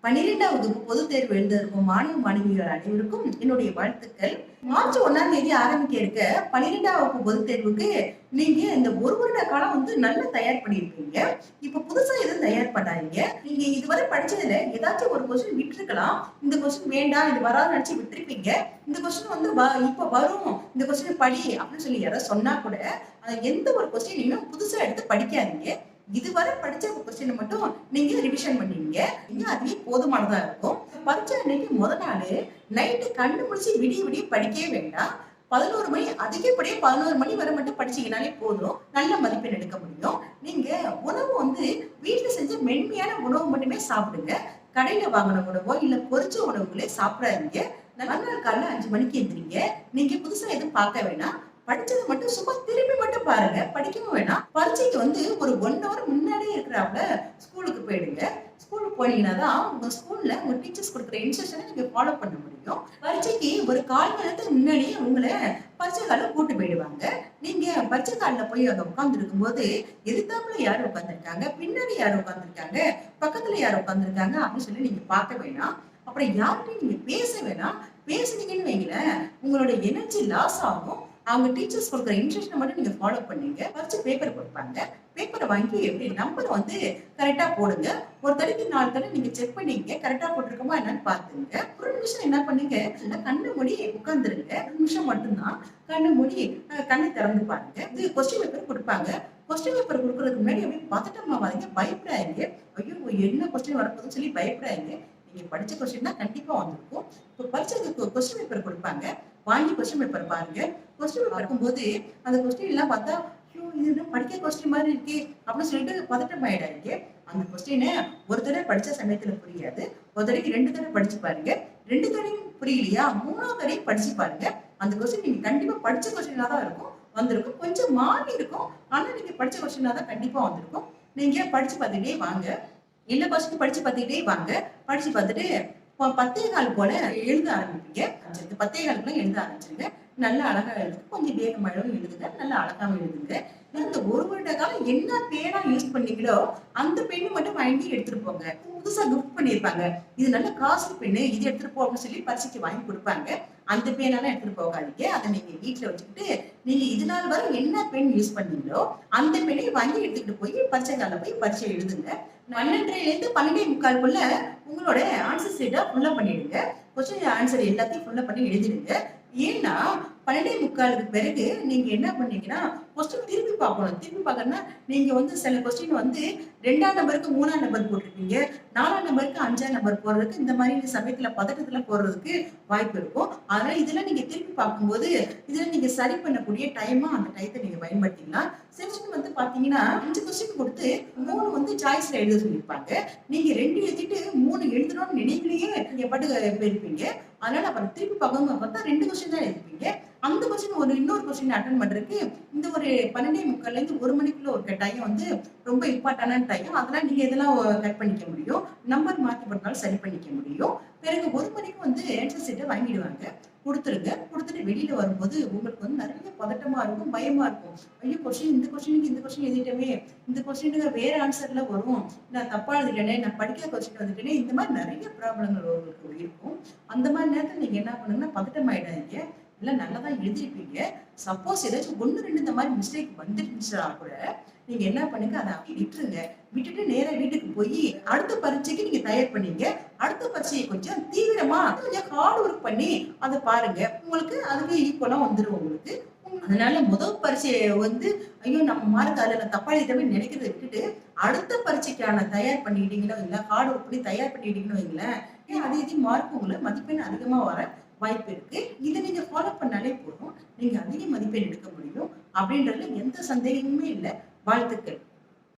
12ஆம் வகுப்பு பொதுத் தேர்வு எழுத இருக்கும் மாணவ மாணவிகள் அனைவருக்கும் என்னுடைய வாழ்த்துக்கள். மார்ச் 1ஆம் தேதி ஆரம்பிக்க இருக்க 12ஆம் வகுப்பு பொதுத் தேர்வுக்கு நீங்க இந்த ஒரு வருட காலம் நல்லா தயார் பண்ணியிருப்பீங்க. இப்ப புதுசா எதுவும் தயார் பண்ணாதீங்க. நீங்க இதுவரை படிச்சதுல ஏதாச்சும் ஒரு கொஸ்டின் விட்டுருக்கலாம். இந்த கொஸ்டின் வேண்டாம், இது வராதுன்னு நினைச்சு விட்டுருப்பீங்க. இந்த கொஸ்டின் இப்ப வரும், இந்த கொஸ்டின் படி அப்படின்னு சொல்லி யாராவது சொன்னா கூட எந்த ஒரு கொஸ்டினையும் புதுசா எடுத்து படிக்காதீங்க. இதுவரை படிச்ச கொஸ்டின் மட்டும் நீங்க ரிவிஷன் பண்ணுவீங்க. அதுவே போதுமானதா இருக்கும். பரீட்சை அன்னைக்கு நாள் நைட்டு கண்ணு முடிச்சு விடிய விடிய படிக்கவே வேண்டாம். 11 மணி அதிகப்படியே 11 மணி வரை மட்டும் படிச்சீங்கனாலே போதும். நல்ல மதிப்பெண் எடுக்க முடியும். நீங்க உணவு வீட்டுல செஞ்ச மென்மையான உணவு மட்டுமே சாப்பிடுங்க. கடையில வாங்கின உணவோ இல்ல பொரிச்ச உணவுகளே சாப்பிடாதீங்க. மறுநாள் காலைல 5 மணிக்கு எந்திரிங்க. நீங்க புதுசா எதுவும் பார்க்க வேணாம். படிச்சது மட்டும் சும்மா திருப்பி மட்டும் பாருங்க. படிக்கவும் வேணாம். பரீட்சைக்கு ஒரு 1 ஹவர் முன்னாடியே இருக்கிறாப்ல ஸ்கூலுக்கு போயிடுங்க. ஸ்கூலுக்கு போனீங்கன்னா தான் உங்க ஸ்கூல்ல உங்க டீச்சர்ஸ் கொடுக்குற இன்ஸ்ட்ரக்ஷனை நீங்க ஃபாலோ பண்ண முடியும். பரீட்சைக்கு ஒரு 1/4 மணி நேரத்துக்கு முன்னாடியே உங்களை பரீட்சை காலில் கூட்டு போயிடுவாங்க. நீங்க பரீட்சை காலில் போய் அங்க உட்கார்ந்து இருக்கும்போது எதிர்த்தாப்புல யார் உட்காந்துருக்காங்க, பின்னாடி யார் உட்காந்துருக்காங்க, பக்கத்துல யார் உட்காந்துருக்காங்க அப்படின்னு சொல்லி நீங்க பார்க்க வேணாம். அப்புறம் யார்கிட்டையும் நீங்க பேச வேணாம். பேசுனீங்கன்னு வைங்களேன், உங்களோட எனர்ஜி லாஸ் ஆகும். அவங்க டீச்சர்ஸ் கொடுக்குற இன்ஸ்ட்ரக்ஷனை மட்டும் நீங்க ஃபாலோ பண்ணீங்க. பரிட்சை பேப்பர் கொடுப்பாங்க. பேப்பரை வாங்கி எப்படி நம்பர் கரெக்டா போடுங்க. ஒரு தடவைக்கு 4 தடவை நீங்க செக் பண்ணீங்க. கரெக்டா போட்டிருக்கோமா என்னன்னு பாத்துங்க. ஒரு நிமிஷம் என்ன பண்ணுங்க, கண்ணை மூடி உட்கார்ந்துருங்க. 1 நிமிஷம் மட்டும்தான் கண்ணை மூடி கண்ணை திறந்து பாருங்க. இது கொஸ்டின் பேப்பர் கொடுப்பாங்க. கொஸ்டின் பேப்பர் கொடுக்கறதுக்கு முன்னாடி அப்படியே பதட்டமாவாதீங்க, பயப்படாதீங்க. ஐயோ என்ன கொஸ்டின் வரப்போகுதுன்னு சொல்லி பயப்படாதீங்க. நீங்க படிச்ச கொஸ்டின் தான் கண்டிப்பா வந்திருக்கும். இப்போ பரீட்சைக்கு கொஸ்டின் பேப்பர் கொடுப்பாங்க. வாங்கி கொஸ்டின் பேப்பர் பாருங்க. கொஸ்டின் பேப்பர் பார்க்கும்போது அந்த கொஸ்டின் எல்லாம் பார்த்தா ஐயோ இது படிக்க கொஸ்டின் மாதிரி இருக்கே அப்படின்னு சொல்லிட்டு பதட்டம் ஆயிடாதீங்க. அந்த கொஸ்டினை ஒரு தடவை படிச்ச சமயத்துல புரியாது. ஒரு தடவைக்கு 2 தடவை படிச்சு பாருங்க. 2 தடவையும் புரியலையா 3ஆவது தடவையும் படிச்சு பாருங்க. அந்த கொஸ்டின் நீங்க கண்டிப்பா படிச்ச கொஸ்டினா தான் வந்திருக்கும். கொஞ்சம் மாறி இருக்கும். ஆனா நீங்க படிச்ச கொஸ்டினா தான் கண்டிப்பா வந்திருக்கும். நீங்க படிச்சு பார்த்துட்டே வாங்க. எல்லா கொஸ்டின் படிச்சு பார்த்துக்கிட்டே வாங்க. படிச்சு பார்த்துட்டு 10:15 போல எழுத ஆரம்பிப்பீங்க. 10:15 எழுத ஆரம்பிச்சிருங்க. நல்லா அழகா எழுதுங்க. கொஞ்சம் வேகமாகவும் எழுதுங்க. நல்லா அழகாவும் எழுதுங்க. இந்த ஒரு வருட காலம் என்ன பேனா யூஸ் பண்ணீங்களோ அந்த பெண்ணு மட்டும் வாங்கி எடுத்துட்டு போங்க. புதுசா கிஃப்ட் பண்ணிருப்பாங்க. இது நல்ல காஸ்ட்லி பெண்ணு, இது எடுத்துட்டு போ அப்படின்னு சொல்லி பரீட்சைக்கு வாங்கி கொடுப்பாங்க. அந்த பேனாலாம் எடுத்துட்டு போகாதீங்க. அதை நீங்க வீட்டுல வச்சுக்கிட்டு நீங்க இது நாள் வரை என்ன பெண் யூஸ் பண்ணீங்களோ அந்த பெண்ணையும் வாங்கி எடுத்துக்கிட்டு போய் பரீட்சை கால போய் பரீட்சை எழுதுங்க. 12:30 12:45 உங்களோட ஆன்சர் ஷீட்டை ஃபுல்லா பண்ணிடுங்க. கொஸ்டின் ஆன்சர் எல்லாத்தையும் ஃபுல்லா பண்ணி எழுதிடுங்க. ஏன்னா 12:45 பிறகு நீங்க என்ன பண்ணீங்கன்னா கொஸ்டின் திருப்பி பார்க்கணும். திருப்பி பார்க்கணும்னா நீங்க சில கொஸ்டின் 2ஆம் நம்பருக்கு 3ஆம் நம்பர் போட்டிருப்பீங்க. 4ஆம் நம்பருக்கு 5ஆம் நம்பர் போடுறதுக்கு இந்த மாதிரி சமயத்துல பதட்டத்துல போடுறதுக்கு வாய்ப்பு இருக்கும். அதனால இதெல்லாம் நீங்க திருப்பி பார்க்கும்போது இதுல நீங்க சரி பண்ணக்கூடிய டைமா அந்த டைத்தை நீங்க பயன்படுத்திக்கலாம். செக்ஷன் பாத்தீங்கன்னா 5 கொஸ்டின் கொடுத்து 3 சாய்ஸ்ல எழுத சொல்லியிருப்பாங்க. நீங்க 2 எழுதிட்டு 3 எழுதணும்னு நினைக்கலையே நீங்க பாட்டு போயிருப்பீங்க. அதனால அப்புறம் திருப்பி பார்க்கணும் பார்த்தா 2 கொஸ்டின் தான் எழுதிப்பீங்க. அந்த கொஸ்டின் இன்னொரு கொஸ்டின் அட்டன் பண்றதுக்கு இந்த ஒரு 12:45 1 மணிக்குள்ள ஒரு டைம் ரொம்ப இம்பார்ட்டன்டான டைம். அதெல்லாம் நீங்க இதெல்லாம் கட் பண்ணிக்க முடியும். நம்பர் மாத்தி போட்டாலும் சரி பண்ணிக்க முடியும். பிறகு 1 மணிக்கு ஆன்சர் ஷீட்டை வாங்கிடுவாங்க. கொடுத்துருங்க. கொடுத்துட்டு வெளியில வரும்போது உங்களுக்கு நிறைய பதட்டமா இருக்கும், பயமா இருக்கும். ஐயோ இந்த கொஸ்டினுக்கு இந்த கொஸ்டின் எழுதிட்டமே, இந்த கொஸ்டினுக்கு வேற ஆன்சர்ல வரும், நான் தப்பா எழுதிட்டேனே, நான் படிக்காத கொஸ்டின் வந்துட்டேனே, இந்த மாதிரி நிறைய ப்ராப்ளங்கள் உங்களுக்கு இருக்கும். அந்த மாதிரி நேரத்துல நீங்க என்ன பண்ணுங்கன்னா பதட்டம் ஆயிடாதீங்க. இல்ல நல்லதான் எழுதிருப்பீங்க. சப்போஸ் ஏதாச்சும் 1 2 இந்த மாதிரி மிஸ்டேக் வந்துருந்துச்சா கூட நீங்க என்ன பண்ணுங்க, அதை அப்படியே விட்டுருங்க. விட்டுட்டு நேரா வீட்டுக்கு போய் அடுத்த பரீட்சைக்கு நீங்க தயார் பண்ணீங்க. அடுத்த பரீட்சையை கொஞ்சம் தீவிரமா கொஞ்சம் ஹார்ட் ஒர்க் பண்ணி அதை பாருங்க. உங்களுக்கு அதுவே ஈக்குவலா வந்துடும் உங்களுக்கு. அதனால முதல் பரீட்சையை ஐயோ நம்ம மார்க் அதுல தப்பா எழுதிட்டவே நினைக்கிறத விட்டுட்டு அடுத்த பரீட்சைக்கான தயார் பண்ணிட்டீங்களோ இல்ல ஹார்ட் ஒர்க் பண்ணி தயார் பண்ணிட்டீங்கன்னு வைங்களேன், அதே இது மார்க் உங்களுக்கு மதிப்பெண் அதிகமா வர வாய்ப்பு இருக்கு. இதை நீங்க ஃபாலோ பண்ணாலே போதும். நீங்க அதிக மதிப்பெண் எடுக்க முடியும் அப்படின்றதுல எந்த சந்தேகமுமே இல்லை. வாழ்த்துக்கள்.